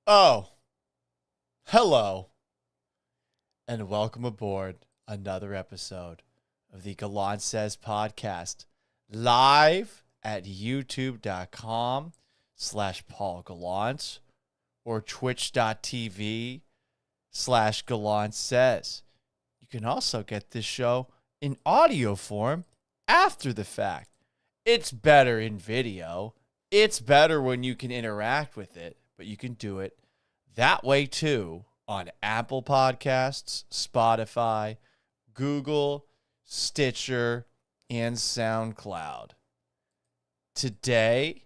Oh, hello, and welcome aboard another episode of the Gallant Says podcast, live at youtube.com/Paul Gallant or twitch.tv/Gallant Says. You can also get this show in audio form after the fact. It's better in video. It's better when you can interact with it, but you can do it that way too on Apple Podcasts, Spotify, Google, Stitcher, and SoundCloud. Today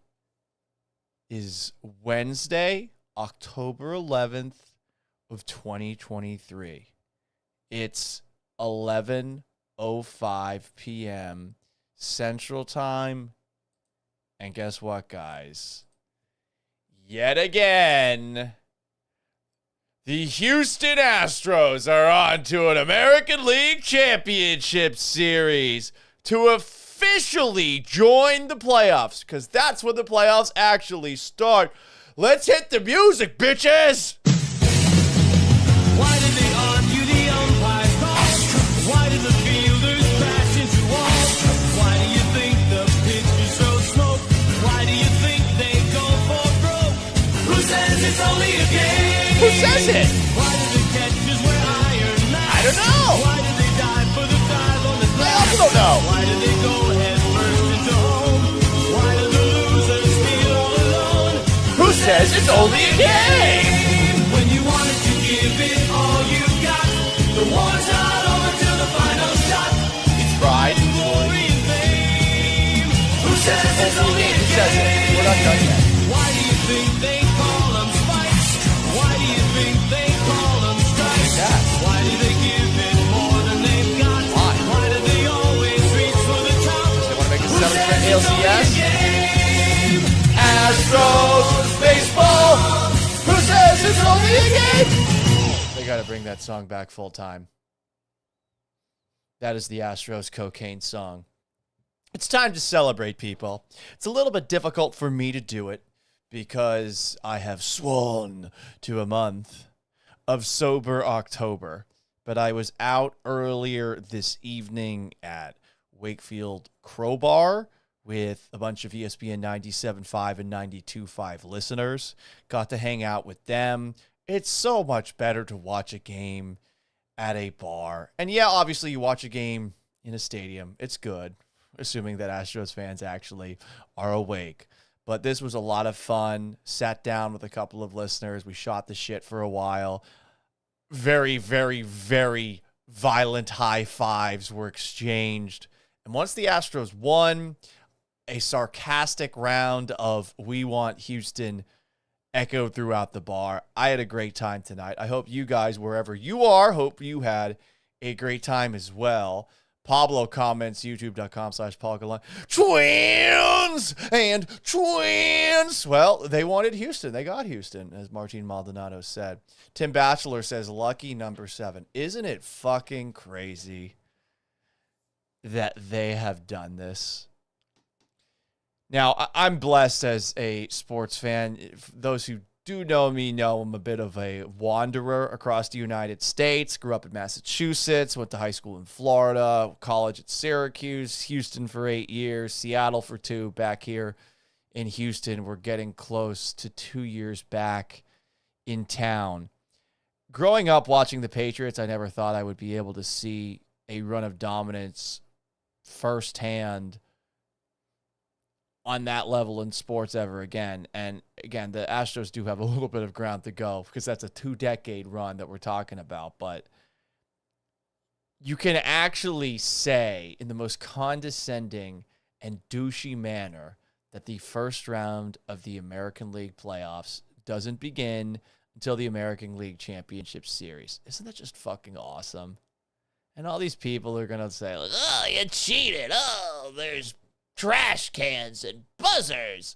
is Wednesday, October 11th of 2023. It's 11:05 p.m. Central Time. And guess what, guys? Yet again, the Houston Astros are on to an American League Championship Series to officially join the playoffs, because that's when the playoffs actually start. Let's hit the music, bitches! Why did they argue the umpire's call? Why did the fielders crash into walls? Why do you think the pitchers throw smoke? Why do you think they go for broke? Who says it's only a game? Who says it? Why do the catchers wear iron masks? I don't know. Why do they dive for the dive on the I glass? also don't know. Why do they go head first into home? Why do the losers feel all alone? Who says it's only a game? When you wanted to give it all you got, the war's not over till the final shot. It's Pride and glory and fame. Who says it's only a Who says it? game? We're not done yet. Why do you think they call them spikes? Why do you think they call them strikes? Yeah. Why do they give it more than they've got? Why? Why do they always reach for the top? They want to make a Who 7 says straight it's only a ALCS? game? Astros baseball. Who says it's only a game? They got to bring that song back full time. That is the Astros cocaine song. It's time to celebrate, people. It's a little bit difficult for me to do it because I have sworn to a month of sober October. But I was out earlier this evening at Wakefield Crowbar with a bunch of ESPN 97.5 and 92.5 listeners. Got to hang out with them. It's so much better to watch a game at a bar. And yeah, obviously you watch a game in a stadium. It's good, assuming that Astros fans actually are awake. But this was a lot of fun. Sat down with a couple of listeners. We shot the shit for a while. Very, very, very violent high fives were exchanged. And once the Astros won, a sarcastic round of "We Want Houston" echoed throughout the bar. I had a great time tonight. I hope you guys, wherever you are, hope you had a great time as well. Pablo comments, youtube.com/Paul Gallant. Twins and twins. Well, they wanted Houston. They got Houston, as Martin Maldonado said. Tim Batchelor says, lucky number 7. Isn't it fucking crazy that they have done this? Now, I'm blessed as a sports fan. Those who do know me know I'm a bit of a wanderer across the United States. Grew up in Massachusetts, went to high school in Florida, college at Syracuse, Houston for 8 years, Seattle for 2, back here in Houston. We're getting close to 2 years back in town. Growing up watching the Patriots, I never thought I would be able to see a run of dominance firsthand on that level in sports ever again. And again, the Astros do have a little bit of ground to go because that's a 2-decade run that we're talking about. But you can actually say in the most condescending and douchey manner that the first round of the American League playoffs doesn't begin until the American League Championship Series. Isn't that just fucking awesome? And all these people are going to say, like, oh, you cheated. Oh, there's trash cans and buzzers.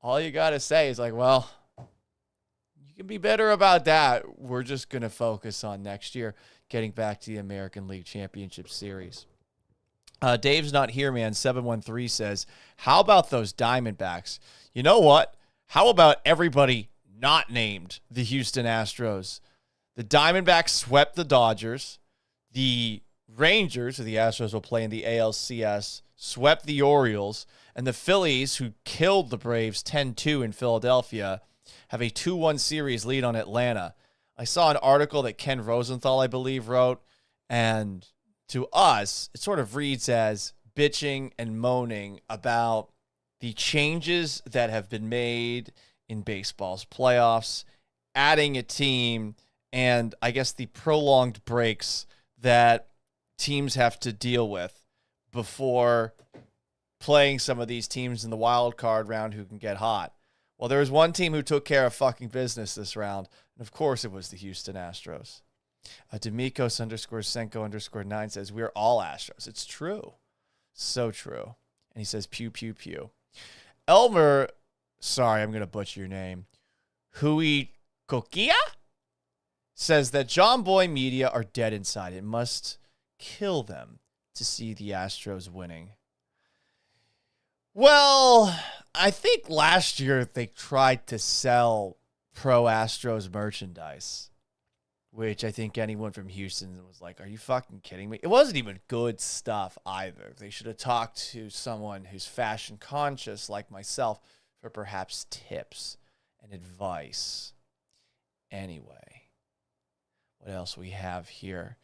All you got to say is like, well, you can be better about that. We're just going to focus on next year, getting back to the American League Championship Series. Dave's not here, man. 713 says, how about those Diamondbacks? You know what? How about everybody not named the Houston Astros. The Diamondbacks swept the Dodgers. The Rangers, who the Astros will play in the ALCS, swept the Orioles. And the Phillies, who killed the Braves 10-2 in Philadelphia, have a 2-1 series lead on Atlanta. I saw an article that Ken Rosenthal, I believe, wrote, and to us, it sort of reads as bitching and moaning about the changes that have been made in baseball's playoffs, adding a team, and I guess the prolonged breaks that teams have to deal with before playing some of these teams in the wild card round who can get hot. Well, there was one team who took care of fucking business this round, and of course it was the Houston Astros. Demikos _Senko_9 says, we're all Astros. It's true. So true. And he says, pew, pew, pew. Elmer, sorry, I'm going to butcher your name. Hui Kokia says that John Boy Media are dead inside. It must kill them to see the Astros winning. Well, I think last year they tried to sell pro Astros merchandise, which I think anyone from Houston was like, are you fucking kidding me? It wasn't even good stuff either. They should have talked to someone who's fashion conscious like myself for perhaps tips and advice. Anyway, what else we have here?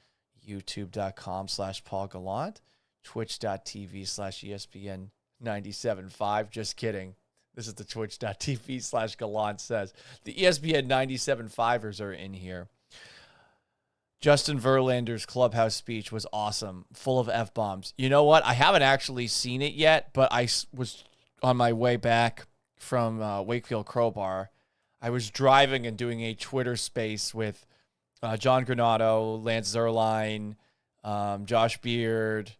YouTube.com/Paul Gallant, Twitch.tv/ESPN 97.5. Just kidding. This is the Twitch.tv/Gallant says. The ESPN 97.5ers are in here. Justin Verlander's clubhouse speech was awesome, full of F-bombs. You know what? I haven't actually seen it yet, but I was on my way back from Wakefield Crowbar. I was driving and doing a Twitter space with John Granado, Lance Zerline, Josh Beard,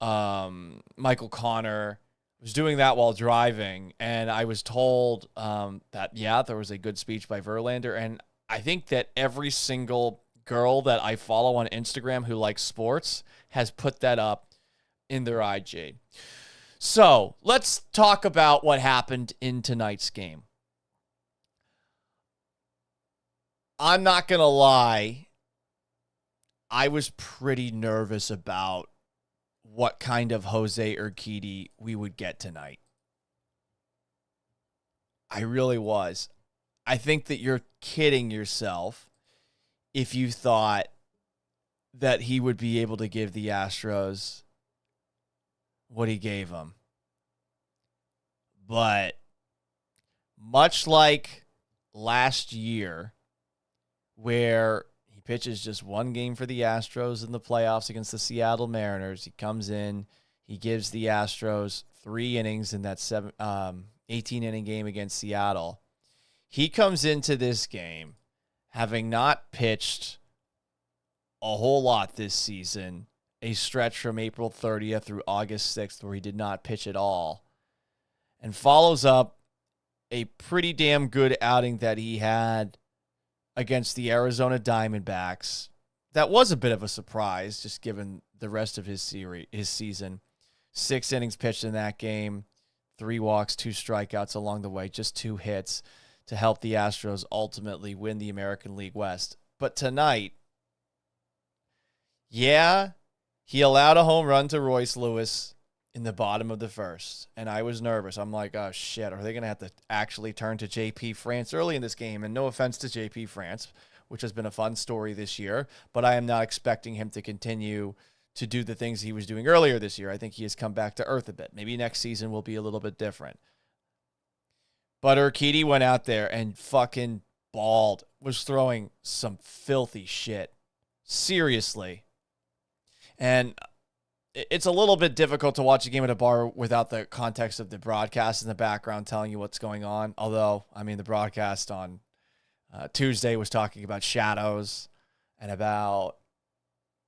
Michael Connor. I was doing that while driving, and I was told that, yeah, there was a good speech by Verlander, and I think that every single girl that I follow on Instagram who likes sports has put that up in their IG. So let's talk about what happened in tonight's game. I'm not going to lie. I was pretty nervous about what kind of Jose Urquidy we would get tonight. I really was. I think that you're kidding yourself if you thought that he would be able to give the Astros what he gave them. But much like last year, where he pitches just one game for the Astros in the playoffs against the Seattle Mariners, he comes in, he gives the Astros 3 innings in that 18-inning game against Seattle. He comes into this game having not pitched a whole lot this season, a stretch from April 30th through August 6th where he did not pitch at all, and follows up a pretty damn good outing that he had against the Arizona Diamondbacks. That was a bit of a surprise, just given the rest of his season. 6 innings pitched in that game, 3 walks, 2 strikeouts along the way, just 2 hits to help the Astros ultimately win the American League West. But tonight, yeah, he allowed a home run to Royce Lewis in the bottom of the first, and I was nervous. I'm like, oh shit, are they going to have to actually turn to JP France early in this game? And no offense to JP France, which has been a fun story this year, but I am not expecting him to continue to do the things he was doing earlier this year. I think he has come back to earth a bit. Maybe next season will be a little bit different. But Urquidy went out there and fucking balled, was throwing some filthy shit. Seriously. And it's a little bit difficult to watch a game at a bar without the context of the broadcast in the background telling you what's going on. Although, I mean, the broadcast on Tuesday was talking about shadows and about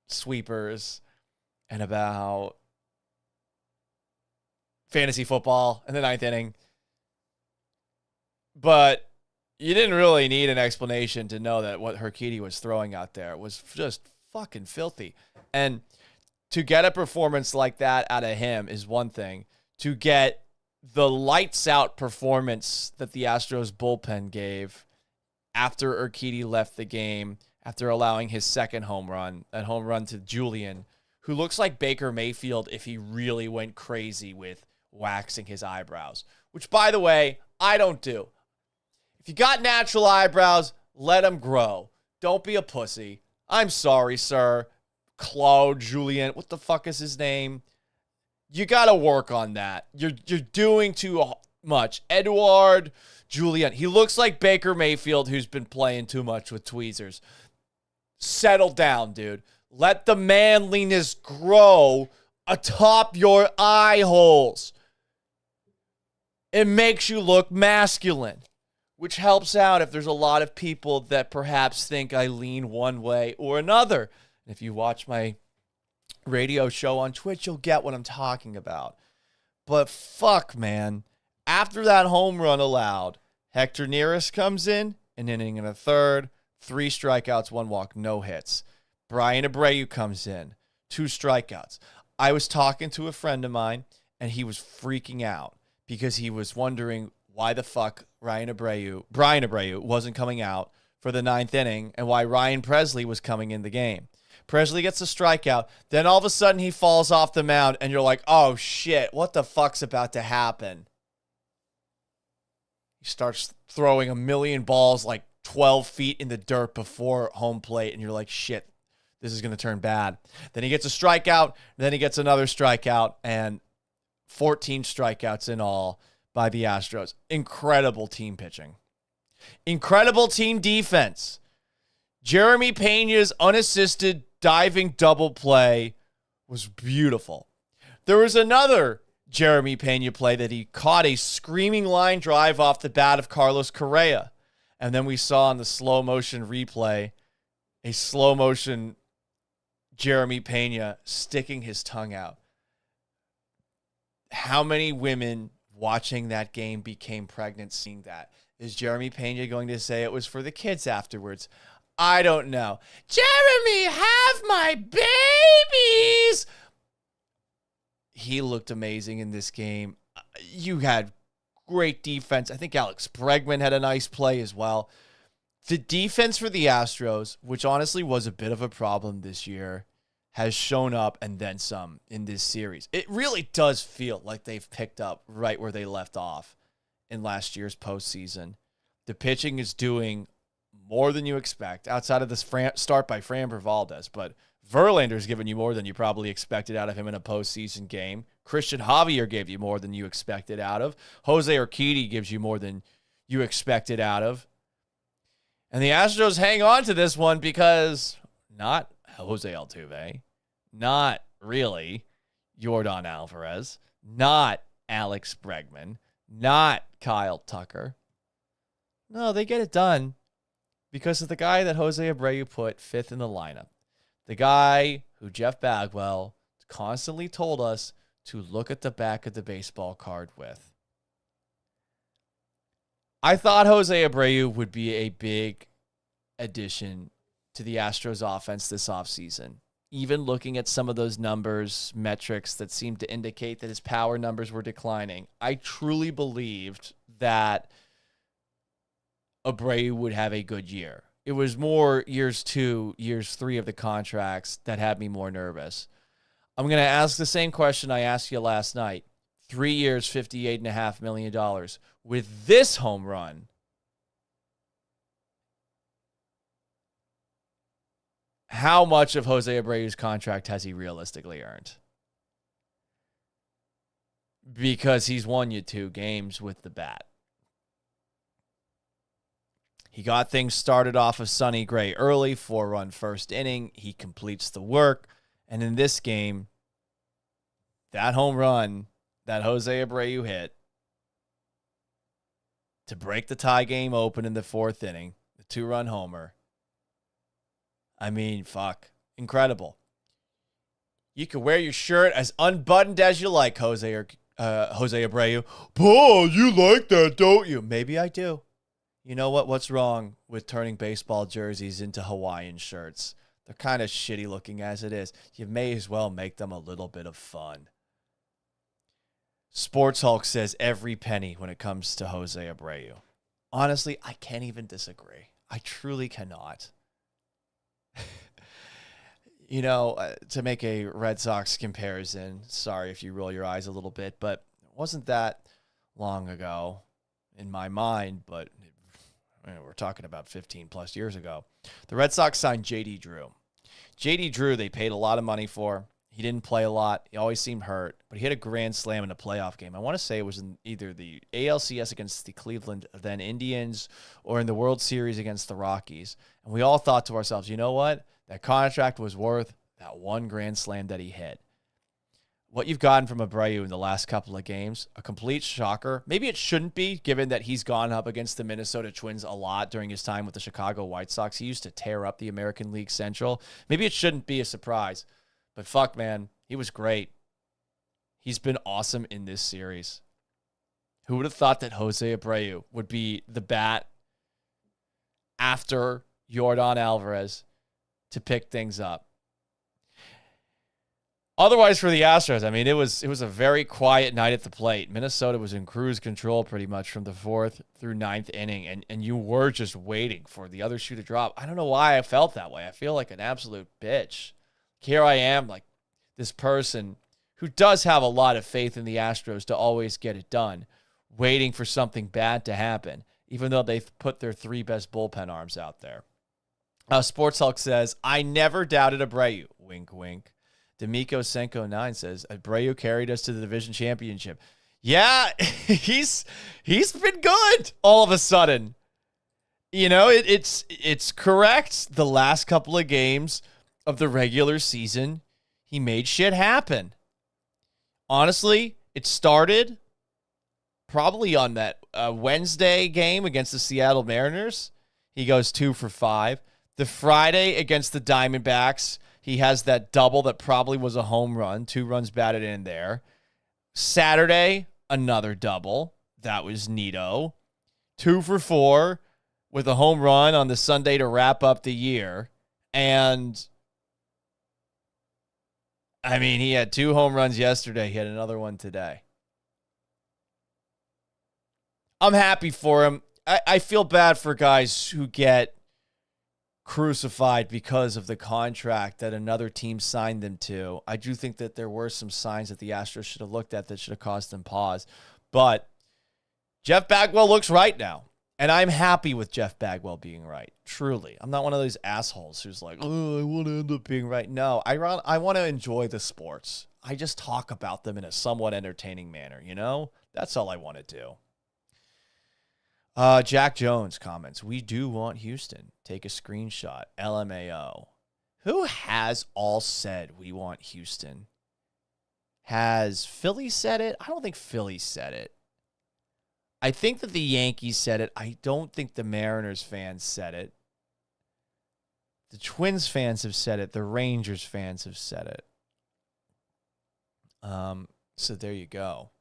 sweepers and about fantasy football in the 9th inning. But you didn't really need an explanation to know that what Urquidy was throwing out there was just fucking filthy. And to get a performance like that out of him is one thing. To get the lights out performance that the Astros bullpen gave after Urquidy left the game, after allowing his second home run, that home run to Julian, who looks like Baker Mayfield if he really went crazy with waxing his eyebrows, which, by the way, I don't do. If you got natural eyebrows, let them grow. Don't be a pussy. I'm sorry, sir. Claude Julien, what the fuck is his name? You got to work on that. You're doing too much. Edouard Julien. He looks like Baker Mayfield, who's been playing too much with tweezers. Settle down, dude. Let the manliness grow atop your eye holes. It makes you look masculine, which helps out if there's a lot of people that perhaps think I lean one way or another. And if you watch my radio show on Twitch, you'll get what I'm talking about. But fuck, man. After that home run allowed, Hector Neris comes in, an inning and a third, 3 strikeouts, 1 walk, no hits. Brian Abreu comes in, 2 strikeouts. I was talking to a friend of mine, and he was freaking out because he was wondering why the fuck Brian Abreu wasn't coming out for the 9th inning and why Ryan Presley was coming in the game. Presley gets a strikeout. Then all of a sudden he falls off the mound and you're like, oh shit, what the fuck's about to happen? He starts throwing a million balls like 12 feet in the dirt before home plate and you're like, shit, this is going to turn bad. Then he gets a strikeout. Then he gets another strikeout and 14 strikeouts in all by the Astros. Incredible team pitching. Incredible team defense. Jeremy Pena's unassisted diving double play was beautiful. There was another Jeremy Pena play that he caught a screaming line drive off the bat of Carlos Correa. And then we saw in the slow motion replay a slow motion Jeremy Pena sticking his tongue out. How many women watching that game became pregnant seeing that? Is Jeremy Pena going to say it was for the kids afterwards? I don't know. Jeremy, have my babies! He looked amazing in this game. You had great defense. I think Alex Bregman had a nice play as well. The defense for the Astros, which honestly was a bit of a problem this year, has shown up and then some in this series. It really does feel like they've picked up right where they left off in last year's postseason. The pitching is doing more than you expect outside of this start by Framber Valdez, but Verlander's given you more than you probably expected out of him in a postseason game. Christian Javier gave you more than you expected out of. Jose Urquidy gives you more than you expected out of. And the Astros hang on to this one because not Jose Altuve, not really Yordan Alvarez, not Alex Bregman, not Kyle Tucker. No, they get it done because of the guy that Jose Abreu put 5th in the lineup. The guy who Jeff Bagwell constantly told us to look at the back of the baseball card with. I thought Jose Abreu would be a big addition to the Astros offense this offseason. Even looking at some of those numbers, metrics that seemed to indicate that his power numbers were declining, I truly believed that Abreu would have a good year. It was more years 2, years 3 of the contracts that had me more nervous. I'm going to ask the same question I asked you last night. 3 years, $58.5 million. With this home run, how much of Jose Abreu's contract has he realistically earned? Because he's won you 2 games with the bat. He got things started off of Sonny Gray early, 4-run first inning. He completes the work. And in this game, that home run that Jose Abreu hit to break the tie game open in the 4th inning, the 2-run homer. I mean, fuck. Incredible. You can wear your shirt as unbuttoned as you like, Jose Abreu. Paul, you like that, don't you? Maybe I do. You know what? What's wrong with turning baseball jerseys into Hawaiian shirts? They're kind of shitty looking as it is. You may as well make them a little bit of fun. Sports Hulk says every penny when it comes to Jose Abreu. Honestly, I can't even disagree. I truly cannot. To make a Red Sox comparison, sorry if you roll your eyes a little bit, but it wasn't that long ago in my mind, but we're talking about 15 plus years ago. The Red Sox signed J.D. Drew. J.D. Drew, they paid a lot of money for. He didn't play a lot. He always seemed hurt, but he had a grand slam in a playoff game. I want to say it was in either the ALCS against the Cleveland then Indians or in the World Series against the Rockies. And we all thought to ourselves, you know what? That contract was worth that one grand slam that he hit. What you've gotten from Abreu in the last couple of games, a complete shocker. Maybe it shouldn't be, given that he's gone up against the Minnesota Twins a lot during his time with the Chicago White Sox. He used to tear up the American League Central. Maybe it shouldn't be a surprise. But fuck, man, he was great. He's been awesome in this series. Who would have thought that Jose Abreu would be the bat after Yordan Alvarez to pick things up? Otherwise, for the Astros, I mean, it was a very quiet night at the plate. Minnesota was in cruise control pretty much from the 4th through 9th inning, and you were just waiting for the other shoe to drop. I don't know why I felt that way. I feel like an absolute bitch. Here I am, like this person who does have a lot of faith in the Astros to always get it done, waiting for something bad to happen, even though they've put their 3 best bullpen arms out there. Sports Hulk says, I never doubted Abreu. Wink, wink. D'Amico Senko 9 says, Abreu carried us to the division championship. Yeah, he's been good all of a sudden. It's correct. The last couple of games of the regular season, he made shit happen. Honestly, it started probably on that Wednesday game against the Seattle Mariners. He goes 2 for 5. The Friday against the Diamondbacks, he has that double that probably was a home run. 2 runs batted in there. Saturday, another double. That was neato. 2 for 4 with a home run on the Sunday to wrap up the year. And I mean, he had 2 home runs yesterday. He had another one today. I'm happy for him. I feel bad for guys who get crucified because of the contract that another team signed them to. I do think that there were some signs that the Astros should have looked at that should have caused them pause. But Jeff Bagwell looks right now. And I'm happy with Jeff Bagwell being right. Truly. I'm not one of those assholes who's like, oh, I want to end up being right. No, I want to enjoy the sports. I just talk about them in a somewhat entertaining manner, That's all I want to do. Jack Jones comments, we do want Houston. Take a screenshot. LMAO. Who has all said we want Houston? Has Philly said it? I don't think Philly said it. I think that the Yankees said it. I don't think the Mariners fans said it. The Twins fans have said it. The Rangers fans have said it. So there you go.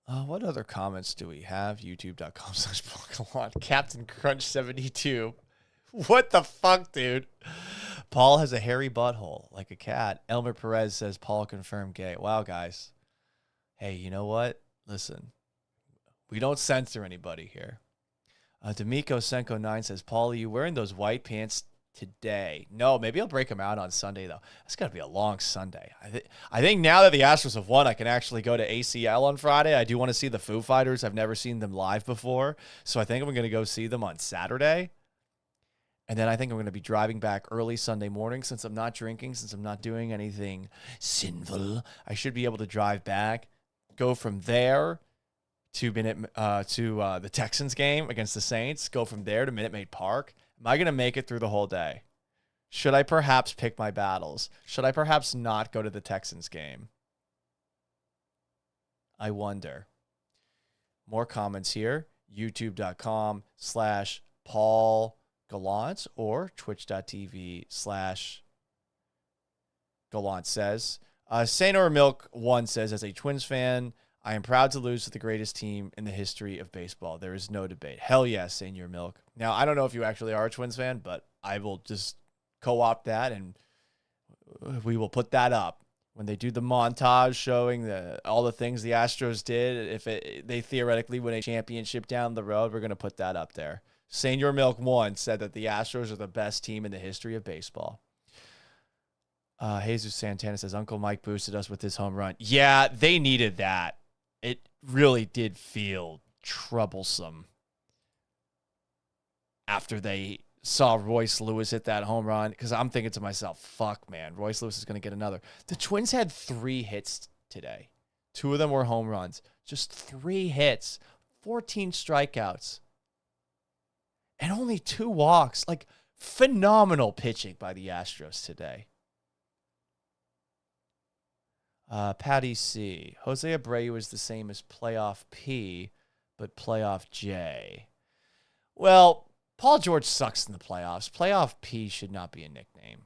What other comments do we have? YouTube.com/Paul Captain Crunch 72. What the fuck, dude? Paul has a hairy butthole like a cat. Elmer Perez says Paul confirmed gay. Wow, guys. Hey, you know what? Listen. We don't censor anybody here. D'Amico Senko 9 says, Paul, are you wearing those white pants today? No, maybe I'll break them out on Sunday, though. That's got to be a long Sunday. I think now that the Astros have won, I can actually go to ACL on Friday. I do want to see the Foo Fighters. I've never seen them live before, so I think I'm going to go see them on Saturday. And then I think I'm going to be driving back early Sunday morning since I'm not drinking, since I'm not doing anything sinful. I should be able to drive back, go from there to the Texans game against the Saints, go from there to Minute Maid Park. Am I going to make it through the whole day? Should I perhaps pick my battles? Should I perhaps not go to the Texans game? I wonder. More comments here. YouTube.com/Paul Gallant or Twitch.tv/Gallant says. Sainor Milk 1 says, as a Twins fan, I am proud to lose to the greatest team in the history of baseball. There is no debate. Hell yes, Senior Milk. Now, I don't know if you actually are a Twins fan, but I will just co-opt that, and we will put that up when they do the montage showing all the things the Astros did, if they theoretically win a championship down the road, we're going to put that up there. Senior Milk 1 said that the Astros are the best team in the history of baseball. Jesus Santana says, Uncle Mike boosted us with his home run. Yeah, they needed that. It really did feel troublesome after they saw Royce Lewis hit that home run, because I'm thinking to myself, fuck, man, Royce Lewis is going to get another. The Twins had 3 hits today. 2 of them were home runs. Just 3 hits, 14 strikeouts, and only 2 walks. Like, phenomenal pitching by the Astros today. Patty C. Jose Abreu is the same as Playoff P, but Playoff J. Well, Paul George sucks in the playoffs. Playoff P should not be a nickname.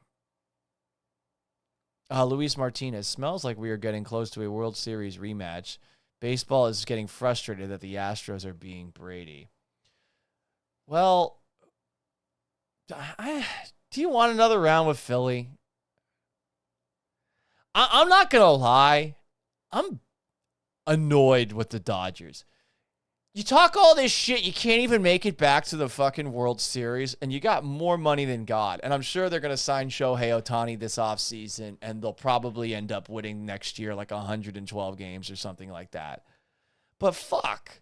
Luis Martinez, smells like we are getting close to a World Series rematch. Baseball is getting frustrated that the Astros are being Brady. Well, do you want another round with Philly? I'm not going to lie. I'm annoyed with the Dodgers. You talk all this shit, you can't even make it back to the fucking World Series, and you got more money than God. And I'm sure they're going to sign Shohei Ohtani this offseason, and they'll probably end up winning next year like 112 games or something like that. But fuck.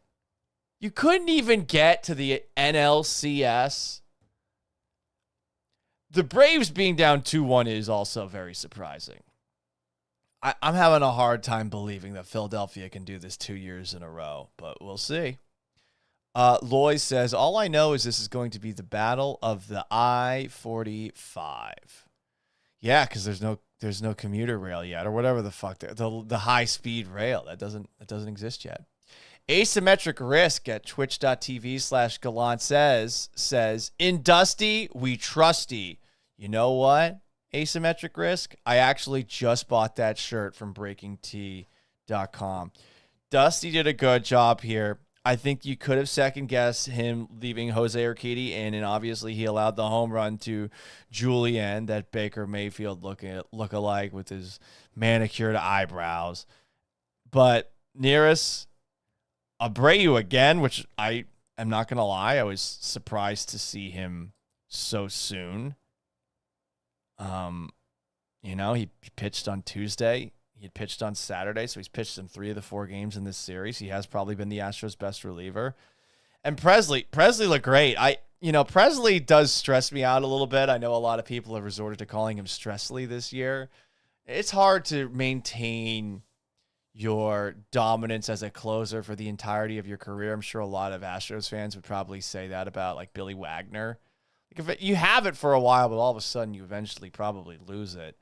You couldn't even get to the NLCS. The Braves being down 2-1 is also very surprising. I'm having a hard time believing that Philadelphia can do this 2 years in a row, but we'll see. Loy says, all I know is this is going to be the battle of the I-45. Yeah, because there's no commuter rail yet, or whatever the fuck, the high-speed rail. That doesn't exist yet. Asymmetric Risk at twitch.tv/Gallant says, in Dusty, we trusty. You know what? Asymmetric Risk, I actually just bought that shirt from BreakingT.com. Dusty did a good job here. I think you could have second-guessed him leaving Jose Urquidy in, and obviously he allowed the home run to Julian, that Baker Mayfield look-alike with his manicured eyebrows. But Nearest Abreu again, which I am not going to lie, I was surprised to see him so soon. He pitched on Tuesday. He had pitched on Saturday, so he's pitched in 3 of the 4 games in this series. He has probably been the Astros' best reliever. And Presley looked great. Presley does stress me out a little bit. I know a lot of people have resorted to calling him Stressley this year. It's hard to maintain your dominance as a closer for the entirety of your career. I'm sure a lot of Astros fans would probably say that about like Billy Wagner. If you have it for a while, but all of a sudden you eventually probably lose it.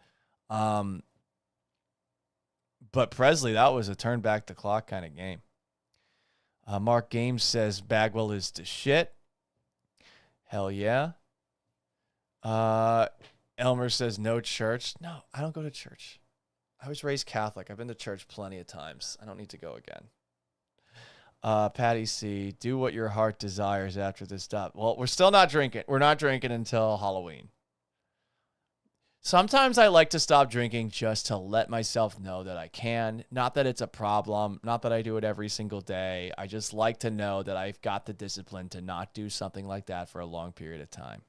But Presley, that was a turn back the clock kind of game. Mark Games says Bagwell is the shit. Hell yeah. Elmer says no church. No, I don't go to church. I was raised Catholic. I've been to church plenty of times. I don't need to go again. Patty C, do what your heart desires after this stop. Well, we're still not drinking. We're not drinking until Halloween. Sometimes I like to stop drinking just to let myself know that I can. Not that it's a problem. Not that I do it every single day. I just like to know that I've got the discipline to not do something like that for a long period of time.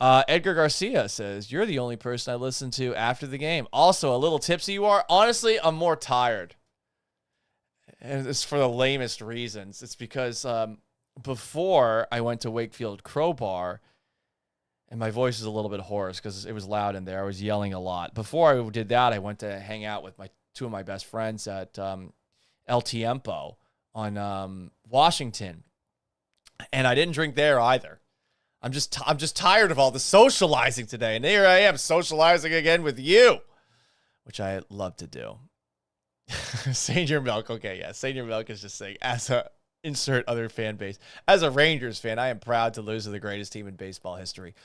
Edgar Garcia says, you're the only person I listen to after the game. Also, a little tipsy you are. Honestly, I'm more tired. And it's for the lamest reasons. It's because before I went to Wakefield Crowbar, and my voice is a little bit hoarse because it was loud in there. I was yelling a lot. Before I did that, I went to hang out with 2 of my best friends at El Tiempo on Washington. And I didn't drink there either. I'm just tired of all the socializing today. And here I am socializing again with you, which I love to do. Senior Milk. Okay, yeah. Senior Milk is just saying, as a insert other fan base. As a Rangers fan, I am proud to lose to the greatest team in baseball history.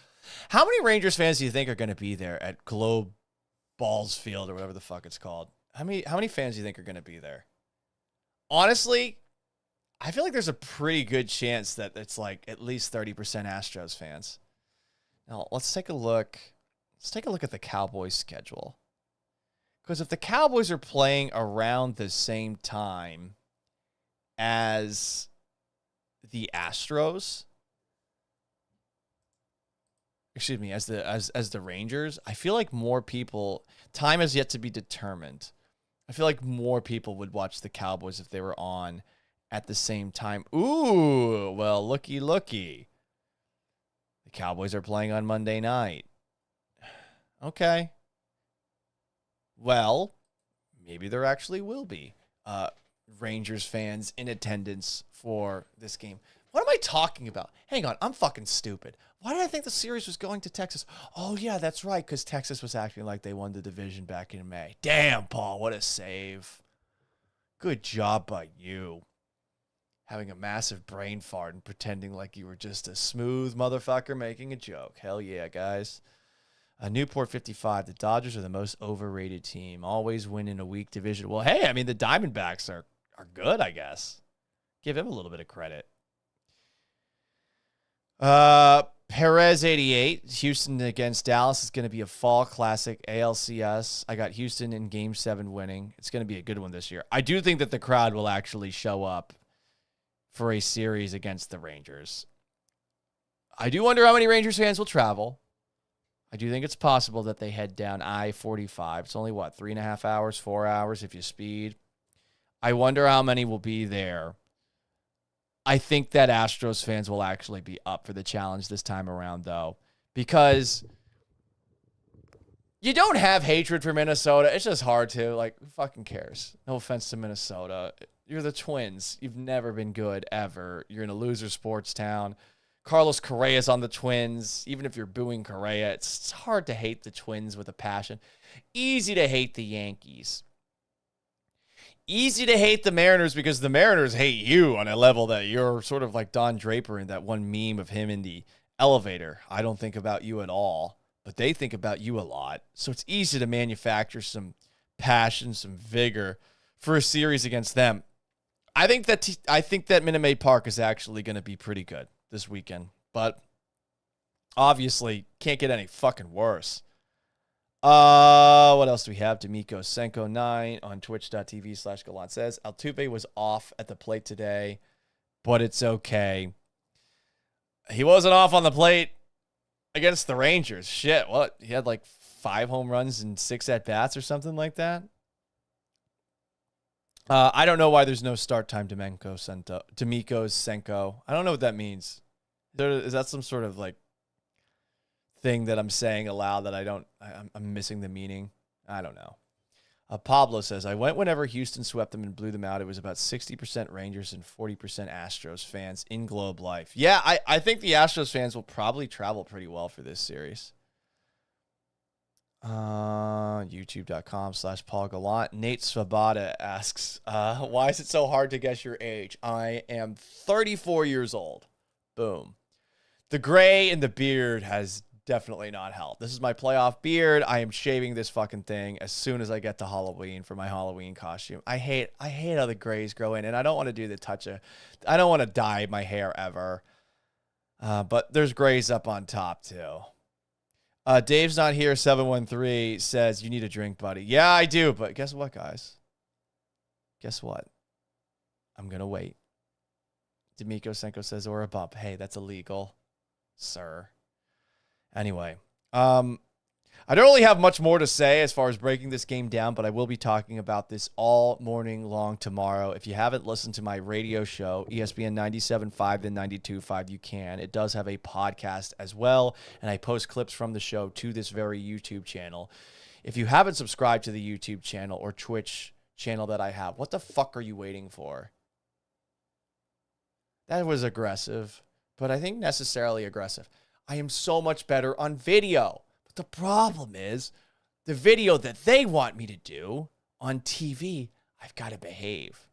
How many Rangers fans do you think are going to be there at Globe Balls Field or whatever the fuck it's called? How many fans do you think are going to be there? Honestly, I feel like there's a pretty good chance that it's like at least 30% Astros fans. Now, let's take a look. Let's take a look at the Cowboys schedule. Because if the Cowboys are playing around the same time as the Astros, excuse me, as the Rangers, I feel like more people, time has yet to be determined. I feel like more people would watch the Cowboys if they were on at the same time. Ooh, well, looky. The Cowboys are playing on Monday night. Okay. Well, maybe there actually will be Rangers fans in attendance for this game. What am I talking about? Hang on, I'm fucking stupid. Why did I think the series was going to Texas? Oh, yeah, that's right, because Texas was acting like they won the division back in May. Damn, Paul, what a save. Good job by you. Having a massive brain fart and pretending like you were just a smooth motherfucker making a joke. Hell yeah, guys. Newport 55, the Dodgers are the most overrated team. Always win in a weak division. Well, hey, I mean, the Diamondbacks are good, I guess. Give him a little bit of credit. Perez 88, Houston against Dallas is going to be a fall classic ALCS. I got Houston in Game 7 winning. It's going to be a good one this year. I do think that the crowd will actually show up for a series against the Rangers. I do wonder how many Rangers fans will travel. I do think it's possible that they head down I-45. It's only, 3.5 hours, 4 hours if you speed. I wonder how many will be there. I think that Astros fans will actually be up for the challenge this time around, though, because you don't have hatred for Minnesota. It's just hard to. Who fucking cares? No offense to Minnesota. You're the Twins. You've never been good, ever. You're in a loser sports town. Carlos Correa's on the Twins. Even if you're booing Correa, it's hard to hate the Twins with a passion. Easy to hate the Yankees. Easy to hate the Mariners because the Mariners hate you on a level that you're sort of like Don Draper in that one meme of him in the elevator. I don't think about you at all, but they think about you a lot. So it's easy to manufacture some passion, some vigor for a series against them. I think that Minute Maid Park is actually going to be pretty good this weekend, but obviously can't get any fucking worse. What else do we have? D'Amico Senko 9 on twitch.tv/Gallant says Altuve was off at the plate today, but it's okay. He wasn't off on the plate against the Rangers. Shit, what? He had 5 home runs and 6 at-bats or something like that? I don't know why there's no start time D'Amico Senko. I don't know what that means. Is that some sort of thing that I'm saying aloud that I'm missing the meaning? I don't know. Pablo says, I went whenever Houston swept them and blew them out. It was about 60% Rangers and 40% Astros fans in Globe Life. Yeah, I think the Astros fans will probably travel pretty well for this series. YouTube.com/Paul Gallant. Nate Svabata asks, why is it so hard to guess your age? I am 34 years old. Boom. The gray in the beard has definitely not helped. This is my playoff beard. I am shaving this fucking thing as soon as I get to Halloween for my Halloween costume. I hate how the grays grow in, and I don't want to do the I don't want to dye my hair ever. But there's grays up on top too. Dave's not here. 713 says you need a drink, buddy. Yeah, I do. But guess what, guys? Guess what? I'm gonna wait. D'Amico Senko says, or a bump. Hey, that's illegal, sir. Anyway, I don't really have much more to say as far as breaking this game down, but I will be talking about this all morning long tomorrow. If you haven't listened to my radio show, ESPN 97.5 and 92.5, you can. It does have a podcast as well, and I post clips from the show to this very YouTube channel. If you haven't subscribed to the YouTube channel or Twitch channel that I have, what the fuck are you waiting for? That was aggressive, but I think necessarily aggressive. I am so much better on video. But the problem is, the video that they want me to do on TV, I've got to behave.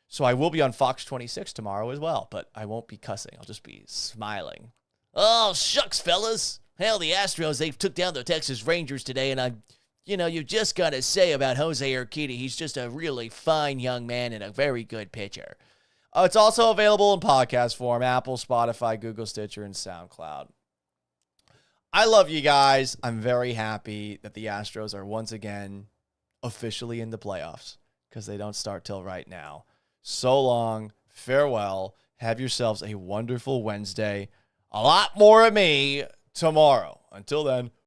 So I will be on Fox 26 tomorrow as well, but I won't be cussing. I'll just be smiling. Oh, shucks, fellas. Hell, the Astros, they took down the Texas Rangers today, and you just got to say about Jose Urquidy, he's just a really fine young man and a very good pitcher. It's also available in podcast form, Apple, Spotify, Google, Stitcher, and SoundCloud. I love you guys. I'm very happy that the Astros are once again officially in the playoffs because they don't start till right now. So long. Farewell. Have yourselves a wonderful Wednesday. A lot more of me tomorrow. Until then.